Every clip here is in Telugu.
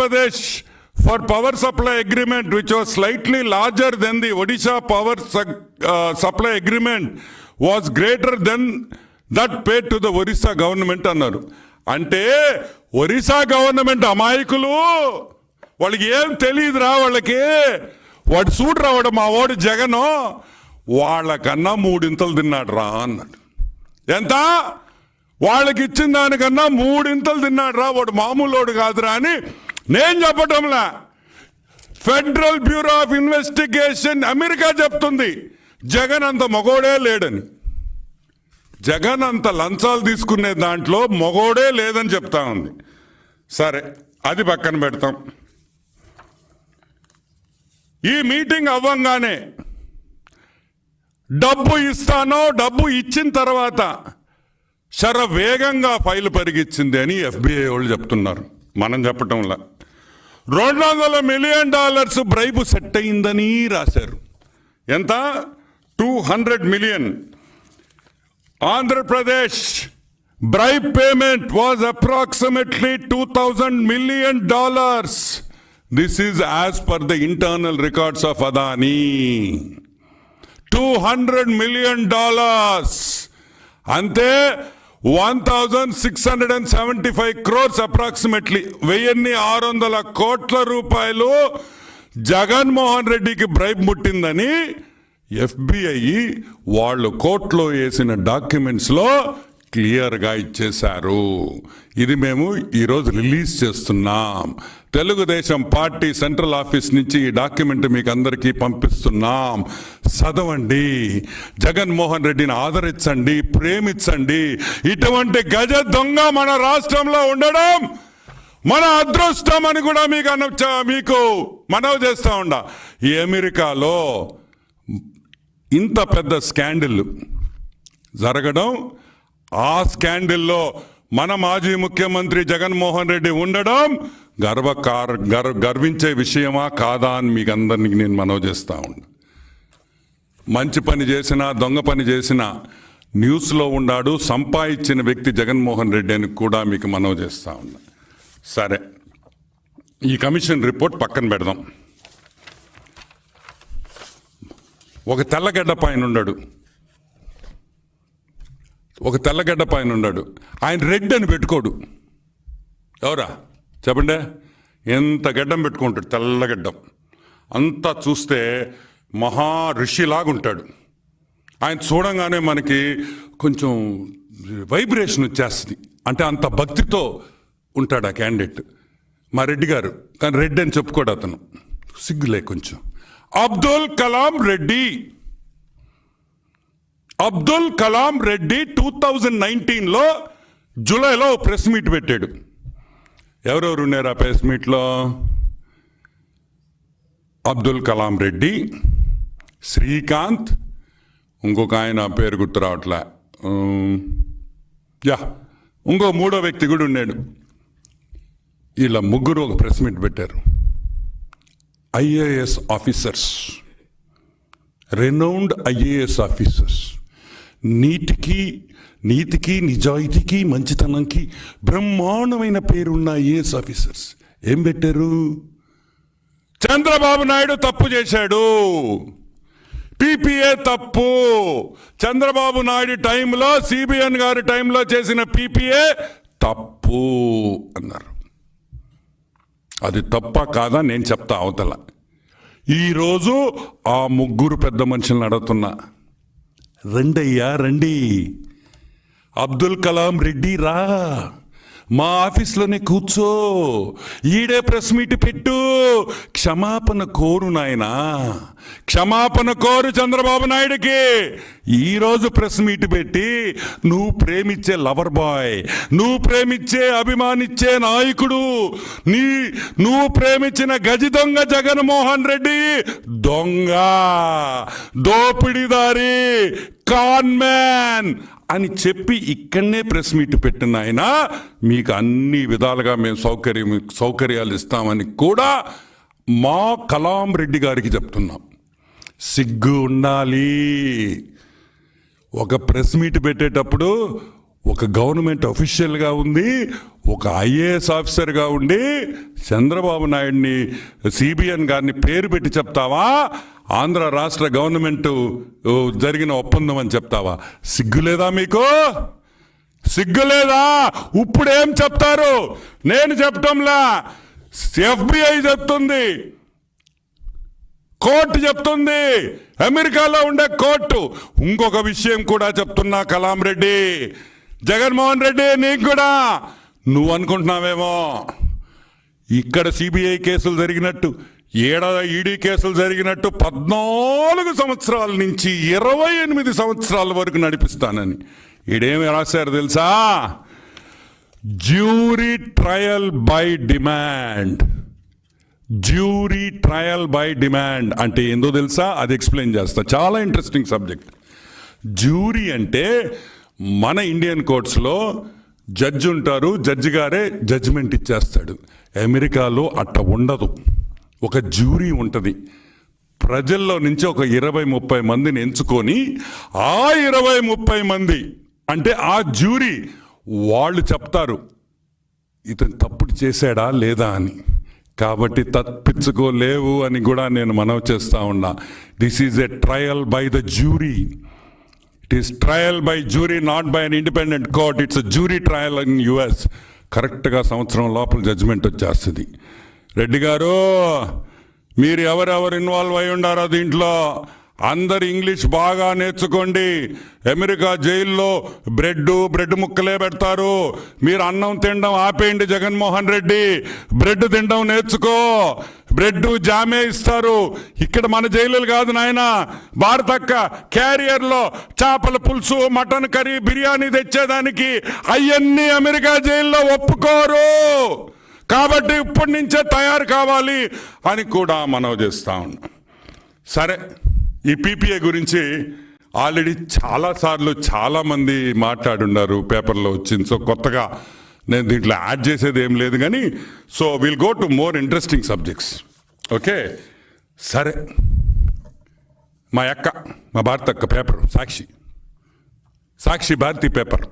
Pradesh for power supply agreement, which was slightly larger than the Odisha power supply agreement, was greater than that paid to the Orissa government అన్నారు. అంటే ఒరిస్సా గవర్నమెంట్ అమాయకులు, వాళ్ళకి ఏం తెలియదురా, వాళ్ళకి వాడు సూట్ రావడం మా వాడు జగన్ వాళ్ళకన్నా 3 ఇంతలు తిన్నాడు రా అన్నాడు. ఎంత? వాళ్ళకి ఇచ్చిన దానికన్నా 3 ఇంతలు తిన్నాడు రా, వాడు మామూలు కాదురా అని నేను చెప్పటంలా, federal bureau of investigation America చెప్తుంది జగన్ అంత మగోడే లేడని. జగన్ అంత లంచాలు తీసుకునే దాంట్లో మగోడే లేదని చెప్తా ఉంది. సరే, అది పక్కన పెడతాం. ఈ మీటింగ్ అవ్వంగానే డబ్బు ఇస్తానో, డబ్బు ఇచ్చిన తర్వాత శరవేగంగా ఫైల్ పరిగిచ్చింది అని FBI వాళ్ళు చెప్తున్నారు, మనం చెప్పటంలా. $200 మిలియన్ బ్రైబు సెట్ అయిందని రాశారు. ఎంత? 200 million. Andhra Pradesh bribe payment was approximately $2,000 million. This is as per the internal records of Adani. $200 million. Ante 1,675 crores approximately. 1,600 కోట్ల రూపాయలు జగన్మోహన్ రెడ్డికి బ్రైబ్ ముట్టిందని FBI వాళ్ళు కోర్టులో వేసిన డాక్యుమెంట్స్లో క్లియర్గా ఇచ్చేశారు. ఇది మేము ఈరోజు రిలీజ్ చేస్తున్నాం. తెలుగుదేశం పార్టీ సెంట్రల్ ఆఫీస్ నుంచి ఈ డాక్యుమెంట్ మీకు అందరికీ పంపిస్తున్నాం. చదవండి, జగన్మోహన్ రెడ్డిని ఆదరించండి, ప్రేమించండి. ఇటువంటి గజ దొంగ మన రాష్ట్రంలో ఉండడం మన అదృష్టం అని కూడా మీకు మనవి చేస్తా ఉండ. ఈ అమెరికాలో ఇంత పెద్ద స్కాండిల్ జరగడం, ఆ స్కాండిల్లో మన మాజీ ముఖ్యమంత్రి జగన్మోహన్ రెడ్డి ఉండడం గర్వించే విషయమా కాదా అని మీకు అందరినీ నేను మనవి చేస్తా ఉన్నా. మంచి పని చేసినా, దొంగ పని చేసినా న్యూస్లో ఉన్నాడు, సంపాదించిన వ్యక్తి జగన్మోహన్ రెడ్డి అని కూడా మీకు మనవి చేస్తా ఉన్నా. సరే, ఈ కమిషన్ రిపోర్ట్ పక్కన పెడదాం. ఒక తెల్లగడ్డ పైన ఉన్నాడు, ఆయన రెడ్ అని పెట్టుకోడు. ఎవరా చెప్పండి? ఎంత గడ్డం పెట్టుకుంటాడు, తెల్లగడ్డం అంతా చూస్తే మహా ఋషిలాగుంటాడు. ఆయన చూడంగానే మనకి కొంచెం వైబ్రేషన్ వచ్చేస్తుంది. అంటే అంత భక్తితో ఉంటాడు ఆ క్యాండిడేట్, మా రెడ్డి గారు. కానీ రెడ్డి అని చెప్పుకోడు అతను, సిగ్గులే కొంచెం. అబ్దుల్ కలాం రెడ్డి 2019లో జూలైలో ప్రెస్ మీట్ పెట్టాడు. ఎవరెవరు ఉన్నారు ఆ ప్రెస్ మీట్లో? అబ్దుల్ కలాం రెడ్డి, శ్రీకాంత్, ఇంకొక ఆయన పేరు గుర్తు రావట్లే, ఇంకో 3వ వ్యక్తి కూడా ఉన్నాడు. వీళ్ళ ముగ్గురు ఒక ప్రెస్ మీట్ పెట్టారు. IAS officers, renowned IAS officers, నీతికి నిజాయితీకి మంచితనంకి బ్రహ్మాండమైన పేరున్న IAS ఆఫీసర్స్ ఏం పెట్టారు? చంద్రబాబు నాయుడు తప్పు చేశాడు, PPA తప్పు, చంద్రబాబు నాయుడు టైంలో, CBN గారి టైంలో చేసిన PPA తప్పు అన్నారు. అది తప్ప కాదా నేను చెప్తా అవతల. ఈరోజు ఆ ముగ్గురు పెద్ద మనుషులను అడుగుతున్నా, రండి, అబ్దుల్ కలాం రెడ్డి రా, మా ఆఫీస్లోనే కూర్చో, ఈడే ప్రెస్ మీట్ పెట్టు, క్షమాపణ కోరు నాయనా, క్షమాపణ కోరు చంద్రబాబు నాయుడికి. ఈరోజు ప్రెస్ మీట్ పెట్టి నువ్వు ప్రేమించే లవర్ బాయ్, నువ్వు ప్రేమించే అభిమానించే నాయకుడు, నువ్వు ప్రేమించిన గజి దొంగ జగన్మోహన్ రెడ్డి దొంగ, దోపిడిదారి, కాన్మ్యాన్ అని చెప్పి ఇక్కడనే ప్రెస్ మీట్ పెట్టిన ఆయన మీకు అన్ని విధాలుగా మేము సౌకర్యాలు ఇస్తామని కూడా మా కలాం రెడ్డి గారికి చెప్తున్నాం. సిగ్గు ఉండాలి. ఒక ప్రెస్ మీట్ పెట్టేటప్పుడు ఒక గవర్నమెంట్ అఫీషియల్గా ఉంది, ఒక ఐఏఎస్ ఆఫీసర్గా ఉండి చంద్రబాబు నాయుడిని సిబిఎన్ గారిని పేరు పెట్టి చెప్తావా? ఆంధ్ర రాష్ట్ర గవర్నమెంట్ జరిగిన ఒప్పందం అని చెప్తావా? సిగ్గులేదా మీకు? సిగ్గులేదా? ఇప్పుడేం చెప్తారు? నేను చెప్పటంలా, FBI చెప్తుంది, కోర్టు చెప్తుంది, అమెరికాలో ఉండే కోర్టు. ఇంకొక విషయం కూడా చెప్తున్నా కలాం రెడ్డి, జగన్మోహన్ రెడ్డి, నీకు కూడా. నువ్వు అనుకుంటున్నావేమో ఇక్కడ సిబిఐ కేసులు జరిగినట్టు, ఈడీ కేసులు జరిగినట్టు 14 సంవత్సరాల నుంచి 28 సంవత్సరాల వరకు నడిపిస్తానని. ఈడేమి రాశారు తెలుసా? Jury trial by demand. Jury trial by demand అంటే ఏందో తెలుసా? అది ఎక్స్ప్లెయిన్ చేస్తా. చాలా ఇంట్రెస్టింగ్ సబ్జెక్ట్. జ్యూరీ అంటే మన ఇండియన్ కోర్ట్స్లో జడ్జి ఉంటారు, జడ్జి గారే జడ్జిమెంట్ ఇచ్చేస్తాడు. అమెరికాలో అట్ట ఉండదు. ఒక జ్యూరీ ఉంటుంది. ప్రజల్లో నుంచి ఒక 20-30 మందిని ఎంచుకొని ఆ 20-30 మంది అంటే ఆ జ్యూరీ వాళ్ళు చెప్తారు ఇతను తప్పుడు చేశాడా లేదా అని. కాబట్టి తప్పించుకోలేవు అని కూడా నేను మనవి చేస్తా ఉన్నా. This is a trial by the jury. It is trial by jury, not by an independent court. It's a jury trial in US. కరెక్ట్గా సంవత్సరం లోపల జడ్జిమెంట్ వచ్చేస్తుంది. రెడ్డి గారు, మీరు ఎవరెవరు ఇన్వాల్వ్ అయి ఉండారో దీంట్లో అందరు ఇంగ్లీష్ బాగా నేర్చుకోండి. అమెరికా జైల్లో బ్రెడ్ ముక్కలే పెడతారు. మీరు అన్నం తినడం ఆపేయండి జగన్మోహన్ రెడ్డి. బ్రెడ్ తినడం నేర్చుకో. బ్రెడ్ జామే ఇస్తారు. ఇక్కడ మన జైలులు కాదు నాయన. భారతక్క క్యారియర్లో చేపల పులుసు, మటన్ కర్రీ, బిర్యానీ తెచ్చేదానికి అవన్నీ అమెరికా జైల్లో ఒప్పుకోరు. కాబట్టి ఇప్పటి నుంచే తయారు కావాలి అని కూడా మనవి చేస్తా ఉన్నాం. సరే, ఈ PPA గురించి ఆల్రెడీ చాలాసార్లు చాలామంది మాట్లాడున్నారు, పేపర్లో వచ్చింది. సో కొత్తగా నేను దీంట్లో యాడ్ చేసేది ఏం లేదు కానీ, so will go to more interesting subjects. Okay, సరే. మా భారతక్క పేపర్ సాక్షి భారతి పేపర్.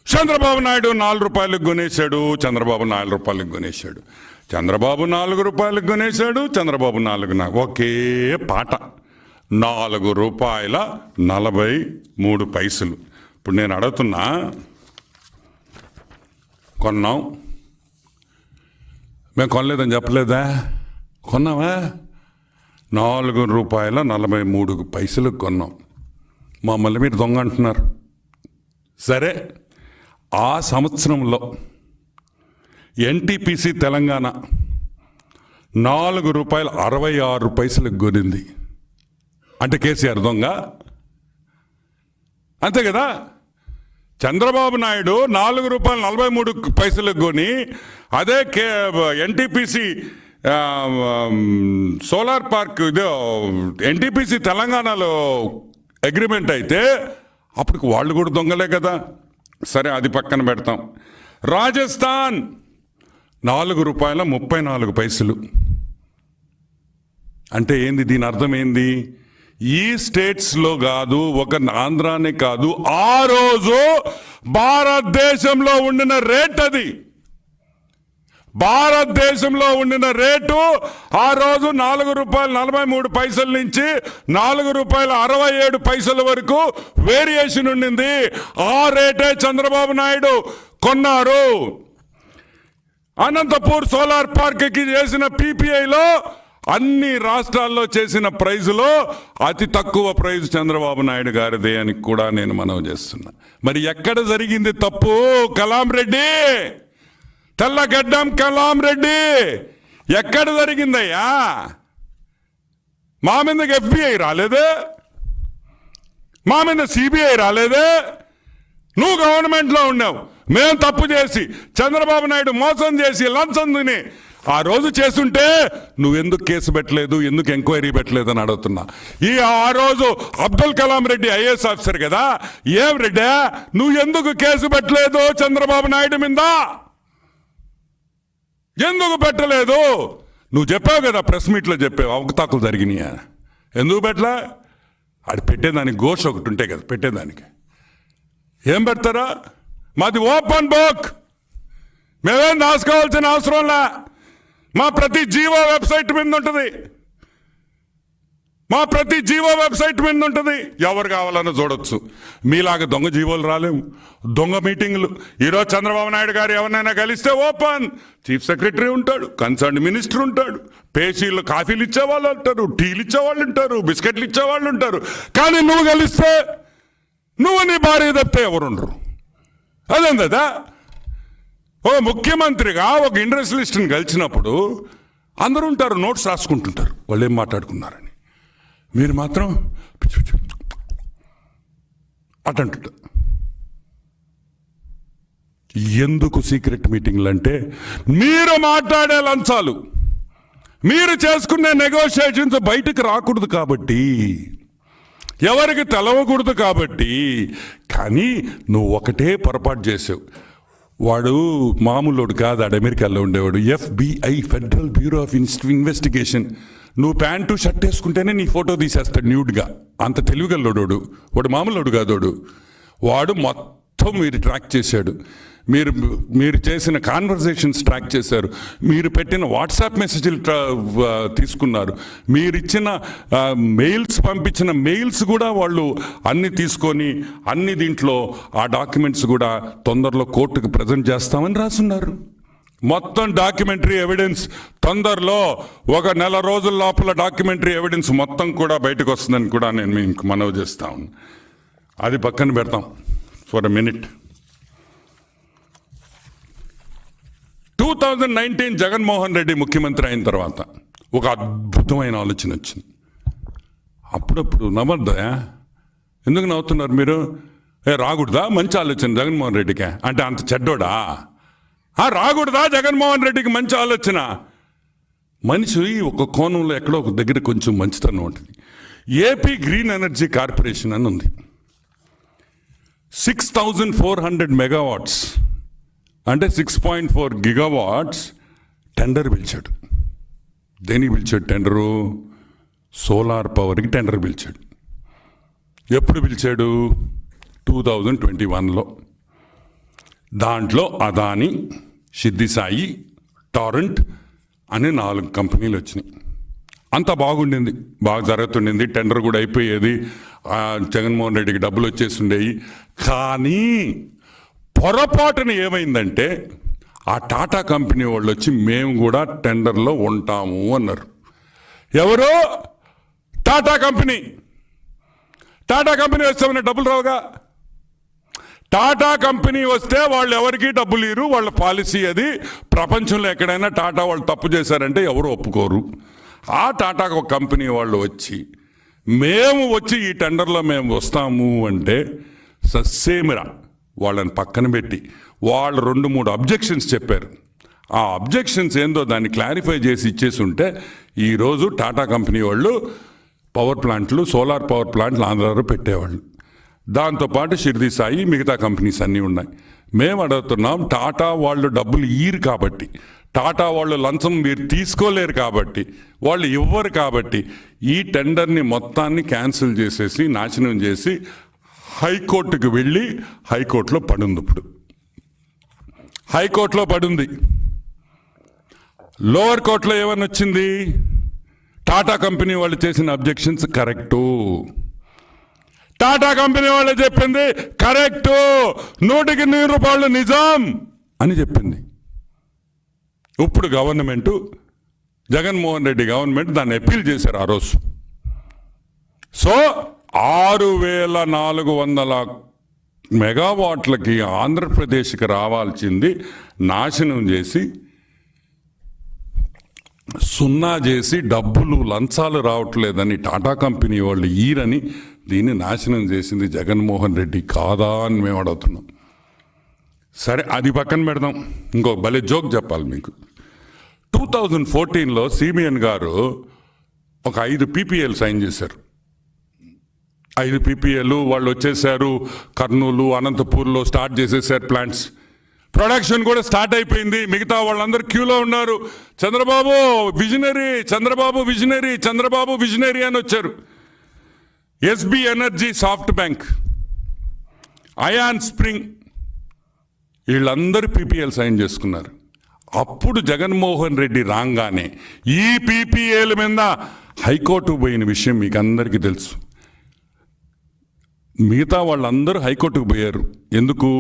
చంద్రబాబు నాయుడు 4 రూపాయలకు కొనేశాడు. చంద్రబాబు 4 రూపాయలకు కొనేశాడు. చంద్రబాబు 4 రూపాయలకు కొనేశాడు. చంద్రబాబు 4 ఒకే పాట. 4 రూపాయల 43 పైసలు. ఇప్పుడు నేను అడుగుతున్నా, కొన్నాం, మేము కొనలేదని చెప్పలేదా? కొన్నావా? 4 రూపాయల 43 పైసలకు కొన్నాం. మమ్మల్ని మీరు దొంగ అంటున్నారు. సరే, ఆ సంవత్సరంలో NTPC తెలంగాణ 4 రూపాయల 66 పైసలకు కొనింది. అంటే కేసీఆర్ దొంగ అంతే కదా? చంద్రబాబు నాయుడు 4 రూపాయల 43 పైసలకు కొని, అదే NTPC సోలార్ పార్క్ ఇదో NTPC తెలంగాణలో అగ్రిమెంట్ అయితే అప్పటికి వాళ్ళు కూడా దొంగలే కదా. సరే, అది పక్కన పెడతాం. రాజస్థాన్ 4 రూపాయల 34 పైసలు. అంటే ఏంది? దీని అర్థం ఏంది? ఈ స్టేట్స్లో కాదు, ఒక ఆంధ్రానే కాదు, ఆ రోజు భారతదేశంలో ఉండిన రేట్ అది. భారతదేశంలో ఉండిన రేటు ఆ రోజు 4 రూపాయల 43 పైసల నుంచి 4 రూపాయల 67 పైసల వరకు వేరియేషన్ ఉండింది. ఆ రేటే చంద్రబాబు నాయుడు కొన్నారు. అనంతపూర్ సోలార్ పార్క్కి చేసిన PPAలో అన్ని రాష్ట్రాల్లో చేసిన ప్రైజులో అతి తక్కువ ప్రైజ్ చంద్రబాబు నాయుడు గారిదే అని కూడా నేను మనవి చేస్తున్నా. మరి ఎక్కడ జరిగింది తప్పు? కలాం రెడ్డి, తెల్లగడ్డం కలాం రెడ్డి, ఎక్కడ జరిగిందయ్యా? మా మీదకి FBI రాలేదే, మా మీద CBI రాలేదే. నువ్వు గవర్నమెంట్లో ఉన్నావు, మేము తప్పు చేసి చంద్రబాబు నాయుడు మోసం చేసి లంచం తిని ఆ రోజు చేస్తుంటే నువ్వెందుకు కేసు పెట్టలేదు, ఎందుకు ఎంక్వైరీ పెట్టలేదు అని అడుగుతున్నా. ఆ రోజు అబ్దుల్ కలాం రెడ్డి IAS ఆఫీసర్ కదా. ఏం రెడ్డి, నువ్వు ఎందుకు కేసు పెట్టలేదు చంద్రబాబు నాయుడు మీద? ఎందుకు పెట్టలేదు? నువ్వు చెప్పావు కదా, ప్రెస్ మీట్లో చెప్పావు అవకతవకలు జరిగినాయా. ఎందుకు పెట్టలే? అది పెట్టేదానికి ఘోష ఒకటి ఉంటే కదా పెట్టేదానికి. ఏం పెడతారా? మాది ఓపెన్ బుక్, మేమేం దాచుకోవాల్సిన అవసరంలా. మా ప్రతి జీవో వెబ్సైట్ మీద ఉంటుంది, మా ప్రతి జీవో వెబ్సైట్ మీద ఉంటుంది. ఎవరు కావాలన్నా చూడొచ్చు. మీలాగా దొంగ జీవోలు రాలేము, దొంగ మీటింగ్లు. ఈరోజు చంద్రబాబు నాయుడు గారు ఎవరినైనా కలిస్తే ఓపెన్, చీఫ్ సెక్రటరీ ఉంటాడు, కన్సర్న్ మినిస్టర్ ఉంటాడు, పేషీలు కాఫీలు ఇచ్చేవాళ్ళు ఉంటారు, టీలు ఇచ్చేవాళ్ళు ఉంటారు, బిస్కెట్లు ఇచ్చేవాళ్ళు ఉంటారు. కానీ నువ్వు కలిస్తే నువ్వు నీ భార్య తప్పితే ఎవరుండరు. అదేందా? ఓ ముఖ్యమంత్రిగా ఒక ఇండస్ట్రియలిస్ట్ని కలిసినప్పుడు అందరూ ఉంటారు, నోట్స్ రాసుకుంటుంటారు వాళ్ళు ఏం మాట్లాడుకున్నారని. మీరు మాత్రం అటంటుంటారు. ఎందుకు సీక్రెట్ మీటింగ్లు అంటే మీరు మాట్లాడే లంచాలు, మీరు చేసుకునే నెగోషియేషన్స్ బయటకు రాకూడదు కాబట్టి, ఎవరికి తెలవకూడదు కాబట్టి. కానీ నువ్వు ఒకటే పొరపాటు చేసావు. వాడు మామూలుడు కాదు, ఆడు అమెరికాలో ఉండేవాడు, FBI federal bureau of investigation. నువ్వు ప్యాంటు షర్ట్ వేసుకుంటేనే నీ ఫోటో తీసేస్తాడు న్యూడ్గా. అంత తెలివిగల్లోడు వాడు, మామూలుడు కాదోడు. వాడు మొత్తం మీరు ట్రాక్ చేశాడు. మీరు చేసిన కాన్వర్జేషన్స్ ట్రాక్ చేశారు, మీరు పెట్టిన వాట్సాప్ మెసేజ్లు తీసుకున్నారు, మీరిచ్చిన మెయిల్స్, పంపించిన మెయిల్స్ కూడా వాళ్ళు అన్ని తీసుకొని అన్ని దీంట్లో ఆ డాక్యుమెంట్స్ కూడా తొందరలో కోర్టుకు ప్రజెంట్ చేస్తామని రాసున్నారు. మొత్తం డాక్యుమెంటరీ ఎవిడెన్స్ తొందరలో, 1 నెల రోజుల లోపల డాక్యుమెంటరీ ఎవిడెన్స్ మొత్తం కూడా బయటకు వస్తుందని కూడా నేను మీకు మనవి చేస్తా ఉన్నాను. అది పక్కన పెడతాం for a minute. 2019 Jaganmohan Reddy ముఖ్యమంత్రి అయిన తర్వాత ఒక అద్భుతమైన ఆలోచన వచ్చింది. అప్పుడప్పుడు నవ్వద్దా? ఎందుకు నవ్వుతున్నారు మీరు? రాకూడదా? మంచి ఆలోచన జగన్మోహన్ రెడ్డికి అంటే అంత చెడ్డోడా? రాకూడదా జగన్మోహన్ రెడ్డికి మంచి ఆలోచన? మనిషి ఒక కోణంలో ఎక్కడో ఒక దగ్గర కొంచెం మంచితనం ఉంటుంది. ఏపీ గ్రీన్ ఎనర్జీ కార్పొరేషన్ అని ఉంది. 6400 మెగావాట్స్ అంటే 6.4 గిగావాట్స్ టెండర్ పిలిచాడు. దేనికి పిలిచాడు టెండరు? సోలార్ పవర్కి టెండర్ పిలిచాడు. ఎప్పుడు పిలిచాడు? 2021లో. దాంట్లో అదాని, సిద్ధి సాయి, టారెంట్ అనే 4 కంపెనీలు వచ్చినాయి. అంతా బాగుండింది, బాగా జరుగుతుండింది, టెండర్ కూడా అయిపోయేది, జగన్మోహన్ రెడ్డికి డబ్బులు వచ్చేసి ఉండేవి. కానీ పొరపాటున ఏమైందంటే ఆ టాటా కంపెనీ వాళ్ళు వచ్చి మేము కూడా టెండర్లో ఉంటాము అన్నారు. ఎవరు? టాటా కంపెనీ. టాటా కంపెనీ వస్తే డబ్బులు రావుగా. టాటా కంపెనీ వస్తే వాళ్ళు ఎవరికి డబ్బులు ఇరు, వాళ్ళ పాలసీ అది. ప్రపంచంలో ఎక్కడైనా టాటా వాళ్ళు తప్పు చేశారంటే ఎవరు ఒప్పుకోరు. ఆ టాటా కంపెనీ వాళ్ళు వచ్చి మేము వచ్చి ఈ టెండర్లో మేము వస్తాము అంటే సస్సేమిరా వాళ్ళని పక్కన పెట్టి వాళ్ళు 2-3 అబ్జెక్షన్స్ చెప్పారు. ఆ అబ్జెక్షన్స్ ఏందో దాన్ని క్లారిఫై చేసి ఇచ్చేసి ఉంటే ఈరోజు టాటా కంపెనీ వాళ్ళు పవర్ ప్లాంట్లు, సోలార్ పవర్ ప్లాంట్లు ఆంధ్రాలో పెట్టేవాళ్ళు. దాంతోపాటు షిర్దీ సాయి, మిగతా కంపెనీస్ అన్నీ ఉన్నాయి. మేము అడుగుతున్నాం, టాటా వాళ్ళు డబ్బులు ఇయ్యరు కాబట్టి, టాటా వాళ్ళు లంచం మీరు తీసుకోలేరు కాబట్టి, వాళ్ళు ఇవ్వరు కాబట్టి ఈ టెండర్ని మొత్తాన్ని క్యాన్సిల్ చేసేసి నాశనం చేసి హైకోర్టుకు వెళ్ళి హైకోర్టులో పడుంది. ఇప్పుడు హైకోర్టులో పడుంది. లోవర్ కోర్టులో ఏమని వచ్చింది? టాటా కంపెనీ వాళ్ళు చేసిన అబ్జెక్షన్స్ కరెక్టు, టాటా కంపెనీ వాళ్ళు చెప్పింది కరెక్టు, 100% నిజం అని చెప్పింది. ఇప్పుడు గవర్నమెంటు, జగన్మోహన్ రెడ్డి గవర్నమెంట్ దాన్ని అప్పీల్ చేశారు ఆ రోజు. సో 6400 మెగావాట్లకి ఆంధ్రప్రదేశ్కి రావాల్సింది నాశనం చేసి, సున్నా చేసి, డబ్బులు లంచాలు రావట్లేదని టాటా కంపెనీ వాళ్ళు ఈరని దీన్ని నాశనం చేసింది జగన్మోహన్ రెడ్డి కాదా అని మేము అడుగుతున్నాం. సరే, అది పక్కన పెడదాం. ఇంకో భలే జోక్ చెప్పాలి మీకు. 2014లో సిబిఎన్ గారు ఒక 5 PPAలు సైన్ చేశారు. 5 PPAలు వాళ్ళు వచ్చేసారు. కర్నూలు, అనంతపూర్లో స్టార్ట్ చేసేసారు ప్లాంట్స్. ప్రొడక్షన్ కూడా స్టార్ట్ అయిపోయింది. మిగతా వాళ్ళందరూ క్యూలో ఉన్నారు. Chandrababu visionary, Chandrababu visionary, Chandrababu visionary అని వచ్చారు. SB ఎనర్జీ, సాఫ్ట్ బ్యాంక్ అయాన్ స్ప్రింగ్, వీళ్ళందరూ పీపీఎల్ సైన్ చేసుకున్నారు. అప్పుడు జగన్మోహన్ రెడ్డి రాగానే ఈ పీపీఏల మీద హైకోర్టు పోయిన విషయం మీకు అందరికీ తెలుసు. మిగతా వాళ్ళందరూ హైకోర్టుకు పోయారు. ఎందుకు?